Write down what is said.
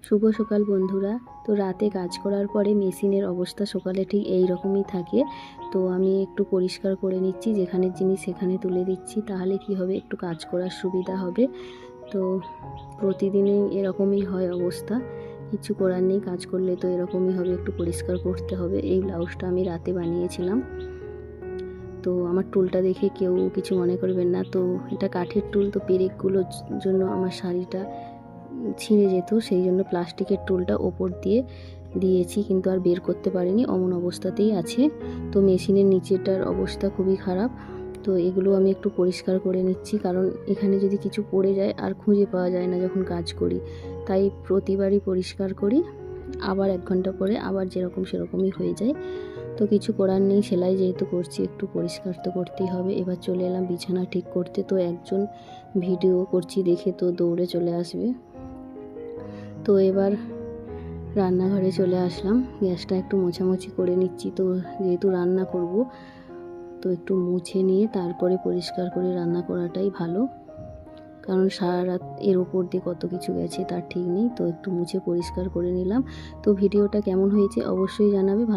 শুভ সকাল বন্ধুরা। তো রাতে কাজ করার পরে মেশিনের অবস্থা সকালে ঠিক এই রকমই থাকে। তো আমি একটু পরিষ্কার করে নিচ্ছি, যেখানের জিনিস সেখানে তুলে দিচ্ছি, তাহলে কি হবে, একটু কাজ করার সুবিধা হবে। তো প্রতিদিনই এরকমই হয় অবস্থা, কিছু করার নেই, কাজ করলে তো এরকমই হবে, একটু পরিষ্কার করতে হবে। এই ব্লাউজটা আমি রাতে বানিয়েছিলাম। তো আমার টুলটা দেখে কেউ কিছু মনে করবেন না, তো এটা কাঠের টুল, তো পেরেকগুলোর জন্য আমার শাড়িটা ছিঁড়ে যেত, সেই জন্য প্লাস্টিকের টুলটা ওপর দিয়ে দিয়েছি, কিন্তু আর বের করতে পারিনি, অমন অবস্থাতেই আছে। তো মেশিনের নিচেটার অবস্থা খুবই খারাপ। তো এগুলো আমি একটু পরিষ্কার করে নিচ্ছি, কারণ এখানে যদি কিছু পড়ে যায় আর খুঁজে পাওয়া যায় না যখন কাজ করি, তাই প্রতিবারই পরিষ্কার করি। আবার 1 ঘন্টা পরে আবার যেরকম সেরকমই হয়ে যায়। তো কিছু করার নেই, সেলাই যেহেতু করছি একটু পরিষ্কার তো করতেই হবে। এবার চলে এলাম বিছানা ঠিক করতে। তো একজন ভিডিও করছি দেখে তো দৌড়ে চলে আসবে। তো এবার রান্নাঘরে চলে আসলাম, গ্যাসটা একটু মোছামুছি করে নিচ্ছি। তো যেহেতু রান্না করব, তো একটু মুছে নিয়ে তারপরে পরিষ্কার করে রান্না করাটাই ভালো, কারণ সারা রাত এর ওপর দিয়ে কত কিছু গেছে তার ঠিক নেই। তো একটু মুছে পরিষ্কার করে নিলাম। তো ভিডিওটা কেমন হয়েছে অবশ্যই জানাবে। ভালো